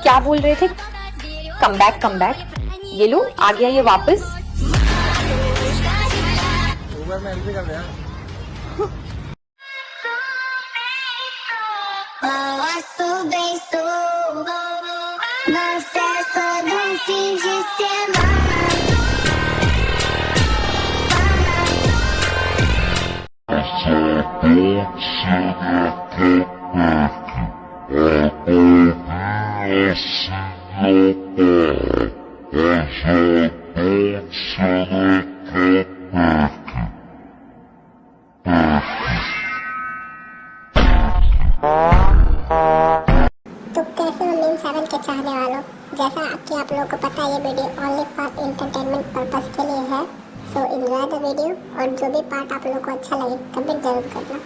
क्या बोल रहे थे? Come back come back. ये लो आ गया ये वापस। तो कैसे हो मीम 7 के चाहने वालों, जैसा कि आप लोगों को पता है ये video only for entertainment purpose के लिए है। सो एंजॉय द वीडियो और जो भी पार्ट आप लोगों को अच्छा लगे कमेंट जरूर करना।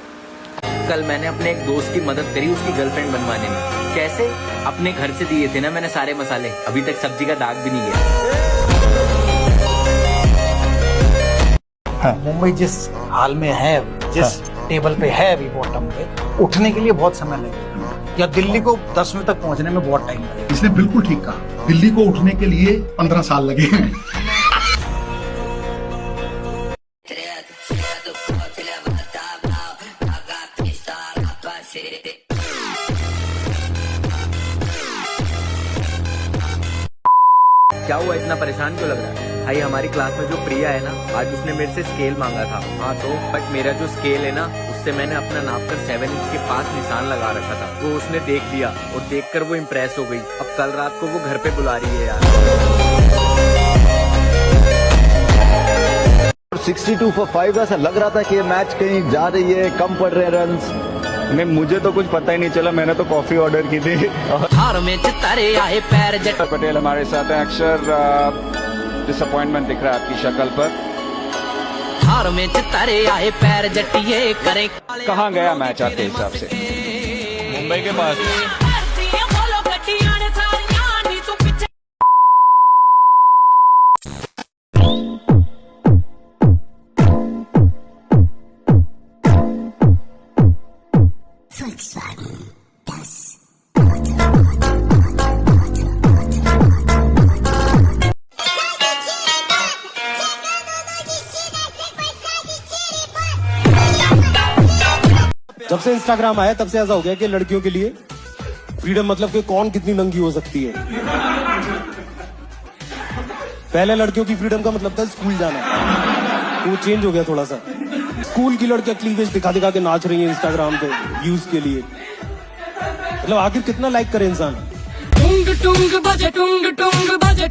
कल मैंने अपने एक दोस्त की मदद करी उसकी गर्लफ्रेंड बनवाने में। कैसे? अपने घर से दिए थे ना मैंने सारे मसाले, अभी तक सब्जी का दाग भी नहीं गया। मुंबई जिस हाल में है, जिस टेबल पे है अभी बॉटम पे, उठने के लिए बहुत समय लगेगा, या दिल्ली को 10वीं तक पहुंचने में बहुत टाइम लगेगा। इसने बिल्कुल ठीक कहा, दिल्ली को उठने के लिए 15 साल लगे हैं। क्या हुआ, इतना परेशान क्यों लग रहा है? भाई हमारी क्लास में जो प्रिया है ना, आज उसने मेरे से स्केल मांगा था। हाँ तो बट मेरा जो स्केल है ना, उससे मैंने अपना नाप कर 7 इंच के पास निशान लगा रखा था। वो उसने देख लिया और देखकर वो इम्प्रेस हो गई। अब कल रात को वो घर पे बुला रही है यार। 62 for 5 ऐसा लग रहा था कि ये मैच कहीं जा रही है, कम पड़ रहे हैं रन्स। नहीं, मुझे तो कुछ पता ही नहीं चला, मैंने तो कॉफी ऑर्डर की थी। हार में चितारे आए पैर जट। पटेल हमारे साथ हैं। अक्षर डिसअपॉइंटमेंट दिख रहा है आपकी शक्ल पर। हार में चितारे आए पैर जटिए करें। कहाँ गया मैच आपके हिसाब से? मुंबई के पास। जब से इंस्टाग्राम आया तब से ऐसा हो गया कि लड़कियों के लिए फ्रीडम मतलब कि कौन कितनी नंगी हो सकती है। पहले लड़कियों की फ्रीडम का मतलब था स्कूल जाना, वो चेंज हो गया थोड़ा सा। स्कूल की लड़कियां क्लीवेज दिखा दिखा के नाच रही हैं इंस्टाग्राम पे व्यूज के लिए। मतलब आखिर कितना लाइक करे इंसान। टुंग टुंग बजे टुंग टुंग बजे।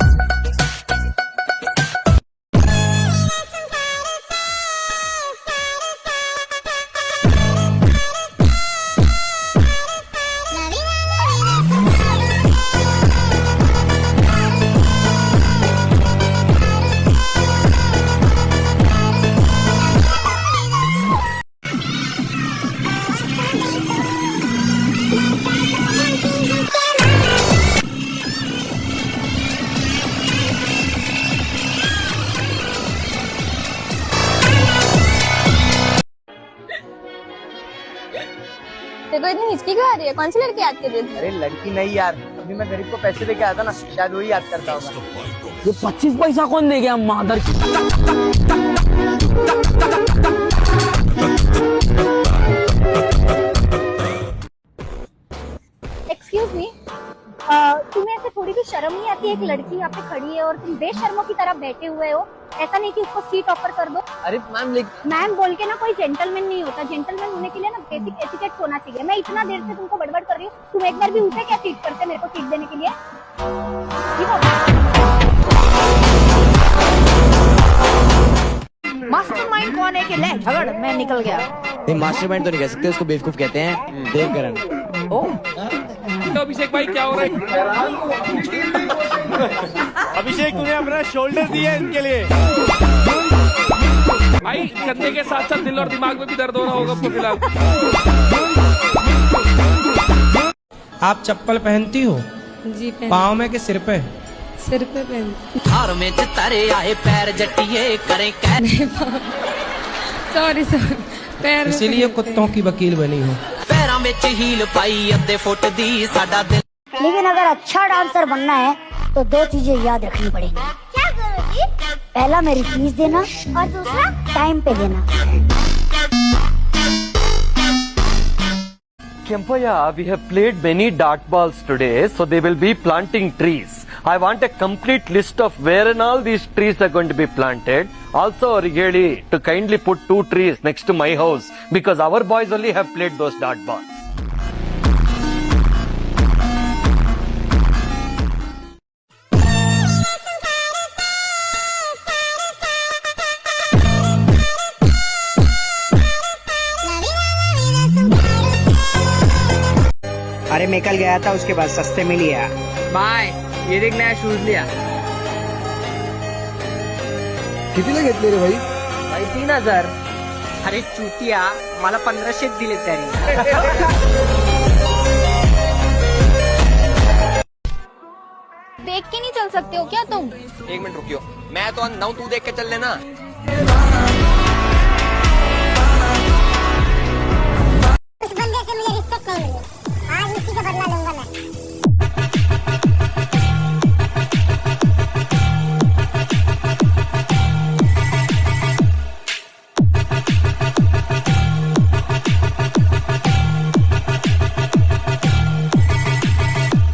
देखो इतनी हिचकी क्यों आ रही है? कौन सी लड़की याद कर रही है? अरे लड़की नहीं यार, अभी मैं गरीब को पैसे दे के आया था ना, शायद वही याद करता होगा। ये 25 पैसा कौन दे गया मादर की? एक्सक्यूज मी, तुम्हें ऐसे थोड़ी भी शर्म नहीं आती? एक लड़की यहाँ पे खड़ी है और तुम बेशर्मों की तरह बैठे हुए हो। ऐसा नहीं कि उसको सीट ऑफर कर दो। अरे मैम मैम बोल के ना कोई जेंटलमैन नहीं होता। जेंटलमैन होने के लिए ना बेसिक एटिकेट होना चाहिए। मैं इतना देर से तुमको बड़बड़ कर रही हूँ, तुम एक बार भी उठे क्या सीट करते मेरे को सीट देने के लिए? मास्टरमाइंड कौन है कि ले झगड़ मैं निकल गया? नहीं, मास्टरमाइंड तो नहीं कह सकते, उसको बेवकूफ कहते हैं, देवकरण। तो अभिषेक भाई क्या हो रहा है? अभिषेक तूने अपना शोल्डर दिया इनके लिए भाई। कंधे के साथ साथ दिल और दिमाग में भी दर्द हो रहा होगा आपको फिलहाल। आप चप्पल पहनती हो? जी पाँव में कि सिर पे? सिर पे पहन। हार में चितारे आए पैर जटिए करें कैसे। सॉरी पैर। इसीलिए कुत्तों की वकील बनी हो। पैरों में हील पाई अद्धे फुट दी साडा दिल। लेकिन अगर अच्छा डांसर बनना है तो 2 चीजें याद रखनी पड़ेंगी। क्या गुरुजी? पहला मेरी फीस देना और दूसरा? टाइम पे देना। Kempaya, we have played many dart balls today, so they will be planting trees. I want a complete list of where and all these trees are going to be planted. Also, Rigeli, to kindly put 2 trees next to my house because our boys only have played those dart balls. अरे मैं कल गया था, उसके बाद सस्ते में लिया। बाय, ये देख नया शूज लिया। कितीला घेतले रे भाई? भाई 3000। अरे चुतिया, मला 1500 दिले त्याने। देख के नहीं चल सकते हो क्या तुम? 1 मिनट रुकियो, मैं तो अंधा हूँ, तू देख के चल लेना। उस बंदे से मुझे रिस्पेक्ट नहीं मिली, आज उसी का बदला लूंगा मैं।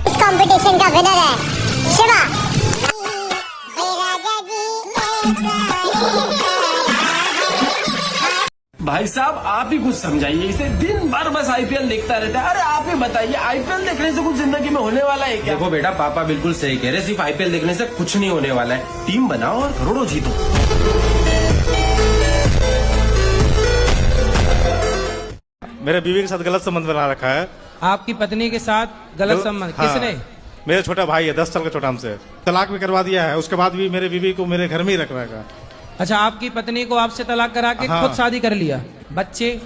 इस कंपटीशन का विनर है शिवा। भाई साहब आप ही कुछ समझाइए इसे, दिन भर बस आईपीएल देखता रहता है। अरे आप ही बताइए, आईपीएल देखने से कुछ जिंदगी में होने वाला है क्या? देखो बेटा, पापा बिल्कुल सही कह रहे, सिर्फ आईपीएल देखने से कुछ नहीं होने वाला है। टीम बनाओ और करोड़ों जीतो। मेरे बीवी के साथ गलत संबंध बना रखा है। आपकी पत्नी के साथ गलत संबंध? किसने? मेरा छोटा भाई है, 10 साल का छोटा हमसे। तलाक भी करवा दिया है, उसके बाद भी मेरे बीवी को मेरे घर में ही रखना है। अच्छा, आपकी पत्नी को आपसे तलाक करा के खुद शादी कर लिया? बच्चे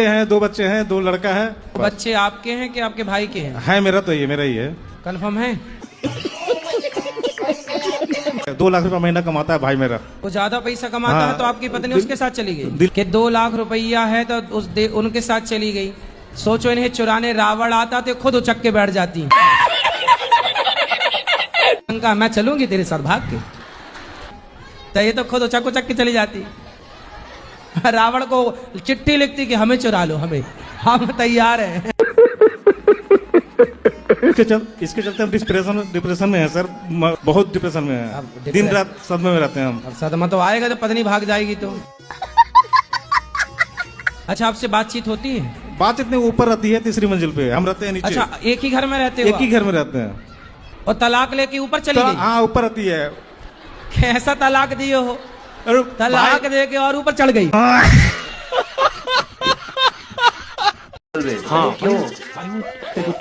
हैं, 2 बच्चे हैं, 2 लड़का है। बच्चे आपके हैं कि आपके भाई के हैं? है मेरा, तो ये मेरा ही है। कंफर्म है? 2 लाख रुपया महीना कमाता है भाई मेरा। वो ज्यादा पैसा कमाता है तो आपकी पत्नी उसके साथ चली गई कि 2 लाख रुपया है तो उनके साथ चली गई। सोचो, इन्हें चुराने रावण आता तो खुद उचक के बैठ जाती। मैं चलूंगी तेरे साथ भाग के, तो ये तो खुद उचक के चली जाती। रावण को चिट्ठी लिखती कि हमें चुरा लो, हम तैयार हैं। इसके चलते हम डिप्रेशन में है सर, बहुत डिप्रेशन में है। दिन रात सदमे में रहते हैं हम। सदमा तो आएगा जब पत्नी भाग जाएगी तो। अच्छा, आपसे बातचीत होती है? बातचीत नहीं, ऊपर रहती है 3री मंजिल पे, हम रहते हैं नीचे। अच्छा, एक ही घर में रहते हो? एक ही घर में रहते हैं। और तलाक लेके ऊपर चली गई? हाँ, ऊपर रहती है। कैसा तलाक दिए हो? तलाक दे के और ऊपर चढ़ गई? हाँ क्यों?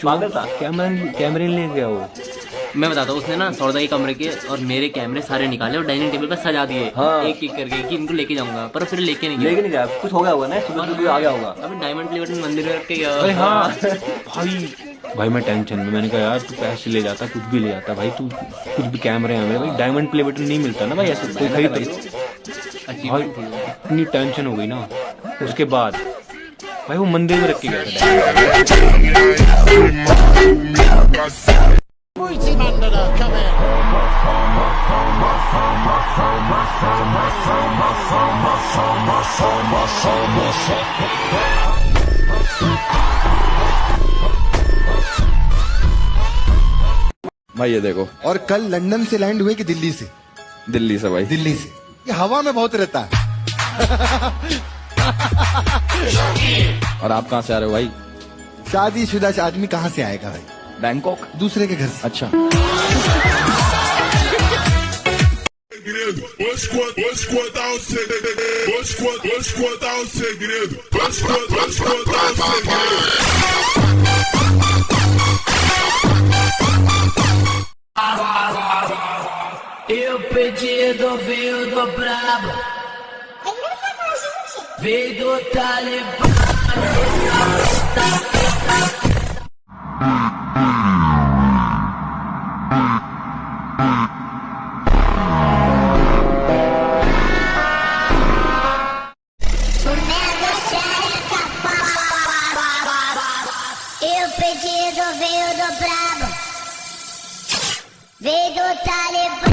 पागल था, कैमरे ले गया वो। मैं बताता हूँ, उसने ना सौदा के कमरे के और मेरे कैमरे सारे निकाले और डाइनिंग टेबल पर सजा दिए। हाँ। एक करके कि इनको लेके जाऊंगा, पर फिर लेके नहीं गया। कुछ हो गया होगा ना, सुबह आ गया होगा। अभी डायमंड प्लेट मंदिर में रख के गया। हाँ भाई मैं टेंशन में, मैंने कहा यार तू पैसे ले जाता, कुछ भी ले जाता भाई, तू कुछ भी कैमरे हैं भाई, डायमंड प्ले बटन नहीं मिलता ना भाई, ऐसे कोई खरीद भाई। इतनी टेंशन हो गई ना, उसके बाद भाई वो मंदिर में रख के गया भाई ये देखो। और कल लंदन से लैंड हुए कि दिल्ली से? दिल्ली से भाई। दिल्ली से। ये हवा में बहुत रहता है। और आप कहाँ से आ रहे हो भाई? शादीशुदा आदमी कहाँ से आएगा भाई? बैंकॉक। दूसरे के घर से। अच्छा। Eu pedido veio do brabo, veio do Talibã. Eu pedido veio do brabo, veio do Talibã.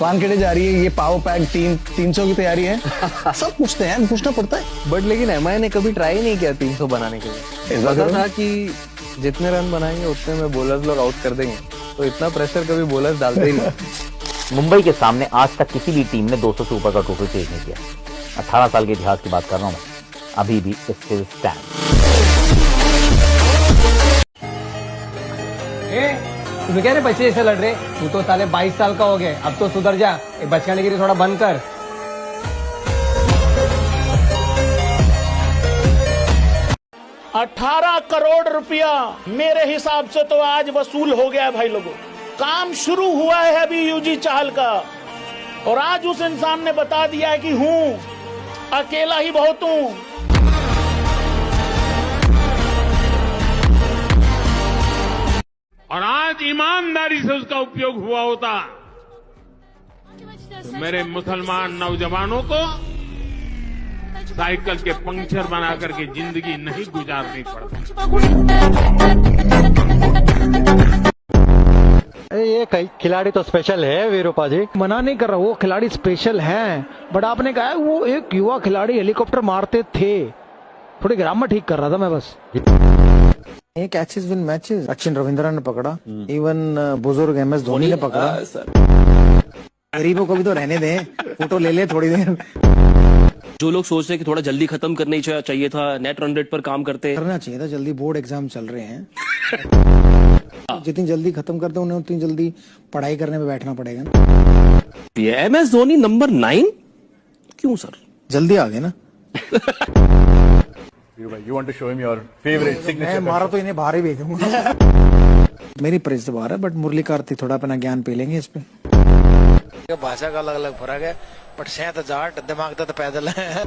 Wankhede जा रही है, ये पावर पैक 300 की तैयारी है। सब पूछते हैं, पूछना पड़ता है। बट लेकिन एमआई ने कभी ट्राई नहीं किया 300 बनाने के लिए। पता था कि जितने रन बनाएंगे उतने में बॉलर्स लोग आउट कर देंगे, तो इतना प्रेशर कभी बॉलर्स डालते ही नहीं। मुंबई के सामने आज तक किसी भी टीम ने 200 से ऊपर का ट्रॉफी चेज नहीं किया। 18 साल के इतिहास की बात कर रहा हूं मैं, अभी भी स्टिल स्टैंड। तुम्हें क्या बच्चे ऐसे लड़ रहे? तू तो साले 22 साल का हो गया, अब तो सुधर जा। बचकाने गिरी थोड़ा बंद कर। 18 करोड़ रुपया मेरे हिसाब से तो आज वसूल हो गया है भाई लोगों। काम शुरू हुआ है अभी यूजी चाहल का, और आज उस इंसान ने बता दिया है कि हूं अकेला ही बहुत हूं। और आज ईमानदारी से उसका उपयोग हुआ होता तो मेरे मुसलमान नौजवानों को साइकिल के पंक्चर बना करके जिंदगी नहीं गुजारनी पड़ती। ये खिलाड़ी तो स्पेशल है वीरूपा जी। मना नहीं कर रहा, वो खिलाड़ी स्पेशल हैं, बट आपने कहा वो एक युवा खिलाड़ी हेलीकॉप्टर मारते थे। थोड़ी ग्रामर ठीक कर रहा था मैं बस। Catches win matches Sachin Ravindra ने पकड़ा, इवन बुजुर्ग MS धोनी ने पकड़ा। गरीबों को भी तो रहने दें, फोटो ले ले थोड़ी देर। जो लोग सोच रहे हैं कि थोड़ा जल्दी खत्म करना ही चाहिए था, नेट रन रेट पर काम करना चाहिए था। जल्दी बोर्ड एग्जाम चल रहे हैं, जितनी जल्दी खत्म करते उन्हें उतनी जल्दी पढ़ाई करने में बैठना पड़ेगा ना। MS धोनी नंबर 9 क्यों सर? जल्दी आ गए ना। You want to show him your favorite signature? मैं मारा तो इन्हें बाहर ही भेजूंगा। मेरी प्रेस तो बाहर है, बट मुरली कार्ती थोड़ा अपना ज्ञान पी लेंगे इस पे। भाषा का अलग अलग फर्क है, बट सेहत जाट दिमाग तो पैदल है।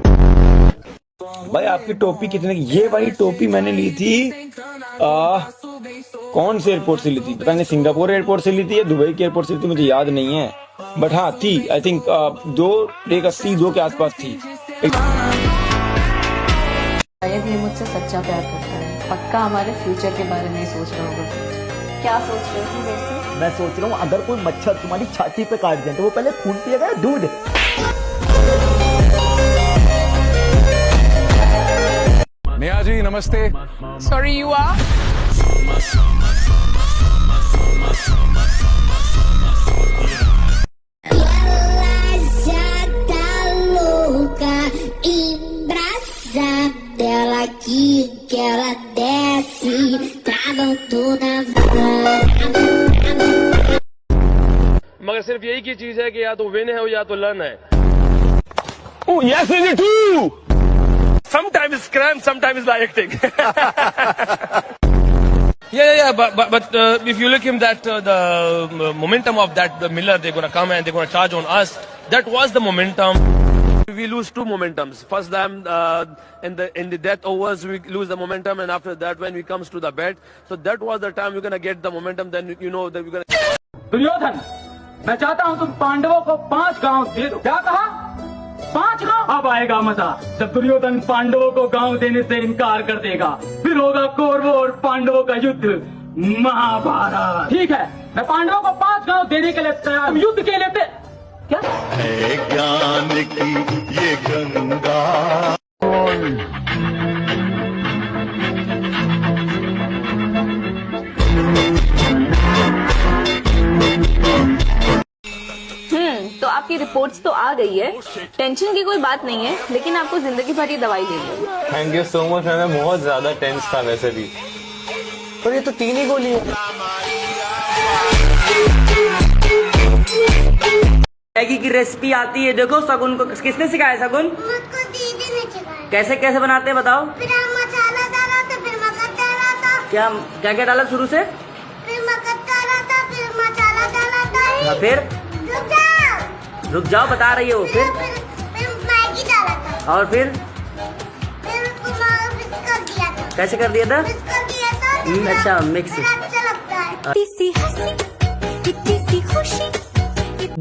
भाई आपकी टोपी कितने की? ये वाली टोपी मैंने ली थी कौन से एयरपोर्ट से ली थी पता नहीं, सिंगापुर एयरपोर्ट से ली थी या दुबई के एयरपोर्ट से ली थी, मुझे याद नहीं है, बट हाँ थी। आई थिंक 2 के आसपास थी। शायद ये मुझसे सच्चा प्यार करता है, पक्का हमारे फ्यूचर के बारे में सोच रहा होगा। क्या सोच रहे हो वैसे? मैं सोच रहा हूँ अगर कोई मच्छर तुम्हारी छाती पे काट जाए तो वो पहले खून पिएगा या दूध? नेहा जी नमस्ते। Sorry you are Ela que ela desce, travando na vara. मगर सिर्फ यही की चीज है कि या तो विन है या तो लर्न है। Oh yes, is it true? Sometimes cramp, sometimes by acting. Yeah. But if you look him that the momentum of that the Miller, they're gonna come and they're gonna charge on us. That was the momentum. We lose 2 momentums. First time in the death overs we lose the momentum, and after that when we comes to the bed, so that was the time we're gonna get the momentum. Then you know that we're gonna. Duryodhan, मैं चाहता हूँ तुम पांडवों को 5 गांव दे दो। क्या कहा? 5 गांव? अब आएगा मजा जब दुर्योधन पांडवों को गांव देने से इनकार कर देगा। फिर होगा कौरवों और पांडवों का युद्ध, महाभारत। ठीक है, मैं पांडवों को 5 गांव देने के लिए तैयार हूं। युद्ध के लिए क्या है ज्ञान की ये गंगा। तो आपकी रिपोर्ट्स तो आ गई है, टेंशन की कोई बात नहीं है, लेकिन आपको जिंदगी भर ये दवाई लेनी है। Thank you so much. मैं बहुत ज्यादा टेंस था वैसे भी, पर ये तो 3 ही गोली है। मैगी की रेसिपी आती है, देखो सगुन को किसने सिखाया? सगुन मुझको दीदी ने सिखाया। कैसे बनाते हैं बताओ? फिर मसाला डाला था, फिर मक्खन डाला था। क्या डाला शुरू से? फिर मक्खन डाला था, फिर मसाला डाला था। फिर रुक जाओ बता रही हो। फिर मैगी डाला और फिर कैसे कर दिया था? अच्छा mix.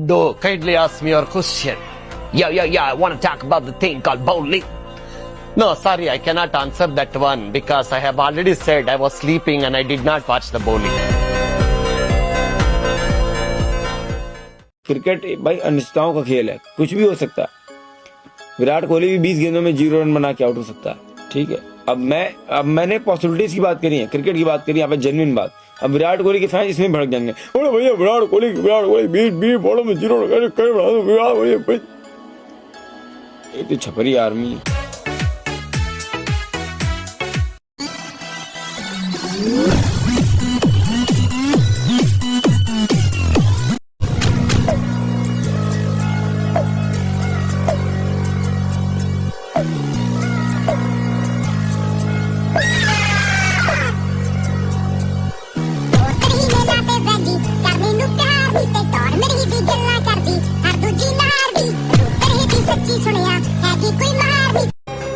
Do kindly ask me your question. Yeah, I want to talk about the thing called bowling. No, sorry, I cannot answer that one because I have already said I was sleeping and I did not watch the bowling. Cricket भाई अनिश्चितताओं का खेल है, कुछ भी हो सकता है। विराट कोहली भी 20 गेंदों में 0 रन बना के आउट हो सकता है, ठीक है। अब मैंने पॉसिबिलिटीज की बात करी है, क्रिकेट की बात करी, यहाँ पे जेन्युइन बात। अब विराट कोहली के फैन इसमें भड़क जाएंगे, अरे भैया विराट कोहली 20 बॉलों में 0 रन, ये तो छपरी आर्मी है।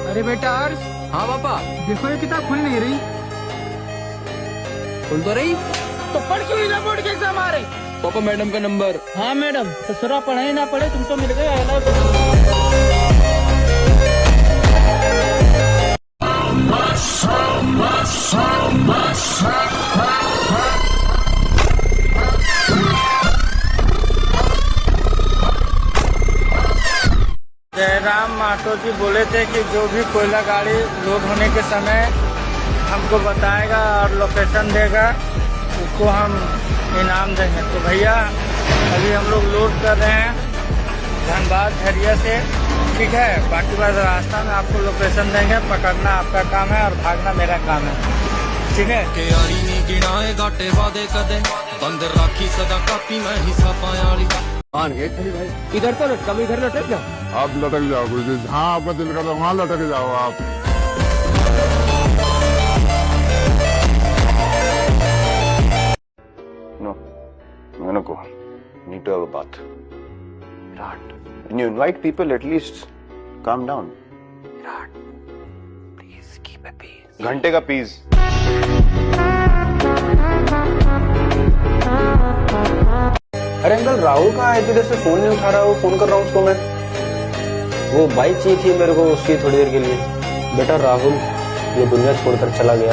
अरे बेटा अर्श। हाँ पापा। देखो ये किताब खुल नहीं रही। खुल तो रही तो पढ़ क्यों नहीं? बोर्ड के एग्जाम आ रहे। पापा मैडम का नंबर। हाँ मैडम, ससुरा पढ़े ना पढ़े तुम तो मिल गए। जयराम माथुर जी बोले थे कि जो भी कोयला गाड़ी लोड होने के समय हमको बताएगा और लोकेशन देगा, उसको हम इनाम देंगे। तो भैया अभी हम लोग लोड कर रहे हैं धनबाद झरिया से, ठीक है। बाकी बात रास्ता में आपको लोकेशन देंगे, पकड़ना आपका काम है और भागना मेरा काम है, ठीक है। इधर तो लटका, इधर लटक जाओ। आप लटक जाओ गुरुजी, हाँ आपका दिल करता वहाँ लटक जाओ आप। No, I'm gonna go. Need to have a bath. Virat, when you invite people, at least calm down. Virat, please keep a peace. घंटे का peace. अरे अंकल राहुल कहाँ है? इधर से फोन नहीं उठा रहा, वो फोन कर रहा हूँ उसको मैं। वो बाइक चाहिए थी मेरे को उसकी थोड़ी देर के लिए। बेटा राहुल ये दुनिया छोड़कर चला गया।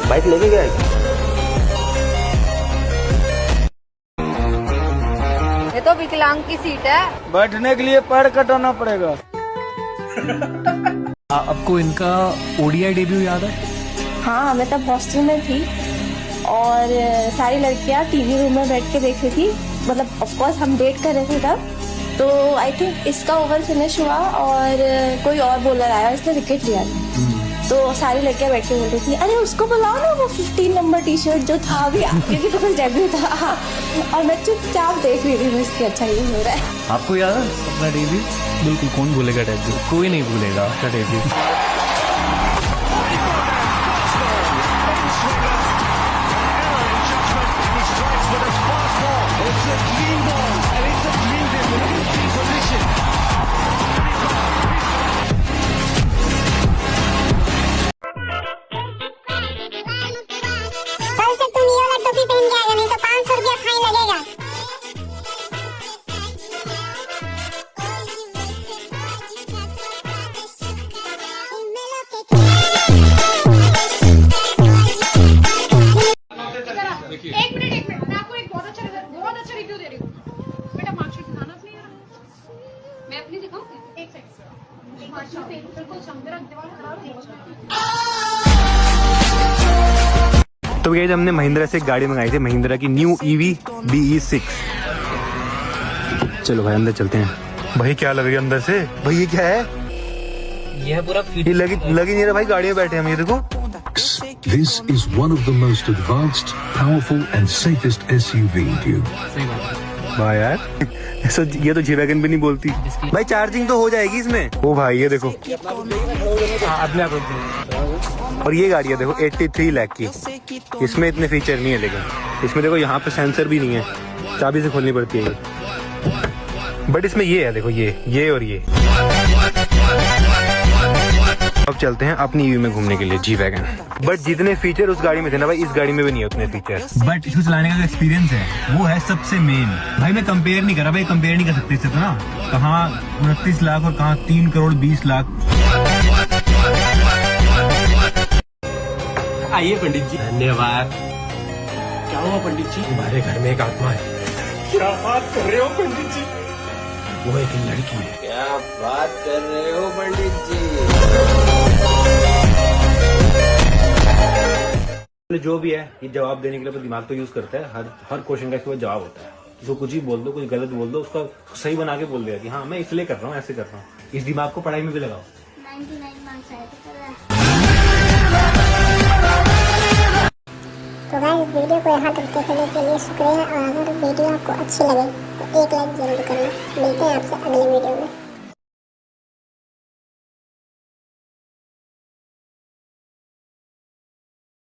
बाइक लेके गया है? ये तो विकलांग की सीट है, बैठने के लिए पैर कटाना पड़ेगा। आपको इनका ओडीआई डेब्यू याद है? हाँ मैं तब हॉस्टल में थी और सारी लड़कियां टीवी रूम में बैठ के देख रही थी। मतलब ऑफ कोर्स हम डेट कर रहे थे तब। तो आई थिंक इसका ओवर फिनिश हुआ और कोई और बॉलर आया, इसने विकेट लिया। तो सारी लड़कियां बैठ के बोल रही थी, अरे उसको बुलाओ ना, वो 15 नंबर टी शर्ट जो था अभी, क्योंकि तो कुछ डेब्यू था। और मैं चुपचाप देख रही थी उसकी, अच्छा ये हो रहा है। आपको याद है अपना डेब्यू? बिल्कुल, कौन भूलेगा डेब्यू? कोई नहीं भूलेगा आपका डेब्यू। तो गाइस हमने महिंद्रा से एक गाड़ी मंगाई थी, महिंद्रा की न्यू EV BE6। चलो भाई अंदर चलते हैं। भाई क्या लग रही है अंदर से? भाई ये क्या है? ये है पूरा ये लगी नहीं रहा भाई, गाड़ी में बैठे हम। ये देखो, This is one of the most advanced, powerful and safest SUV, dude. वाह यार, ऐसा ये तो G-Wagon भी नहीं बोलती। भाई चार्जिंग तो हो जाएगी इसमें। ओ भाई ये देखो, और ये गाड़ी है देखो 83 लाख की, इसमें इतने फीचर नहीं है लेकिन। इसमें देखो यहाँ पे सेंसर भी नहीं है, चाबी से खोलनी पड़ती है ये। बट इसमें ये है, देखो ये और ये। अब चलते हैं अपनी ईवी में घूमने के लिए, जी वैगन। बट जितने फीचर उस गाड़ी में थे ना भाई, इस गाड़ी में भी नहीं है उतने फीचर। बट इसको चलाने का जो एक्सपीरियंस है वो है सबसे मेन। भाई मैं कंपेयर नहीं कर रहा, भाई कंपेयर नहीं कर सकते इससे तो ना। कहाँ 29 लाख और कहाँ 3 करोड़ 20 लाख। आइए पंडित जी। धन्यवाद। क्या हुआ पंडित जी? हमारे घर में एक आत्मा है। क्या बात कर रहे हो पंडित जी? वो एक लड़की है। क्या बात कर रहे हो पंडित जी? जो भी है ये जवाब देने के लिए तो दिमाग तो यूज करता है, हर क्वेश्चन का इसके बाद जवाब होता है। इसको कुछ ही बोल दो, कुछ गलत बोल दो, उसका सही बना के बोल देगा कि हाँ मैं इसलिए कर रहा हूँ, ऐसे कर रहा हूँ। इस दिमाग को पढ़ाई में भी लगाओ। 99 मार्क्स आए थे। तो गाइस वीडियो को यहाँ तक देखने के लिए शुक्रिया, और अगर वीडियो आपको अच्छी लगे तो एक लाइक जरूर करना। मिलते हैं आपसे अगले वीडियो।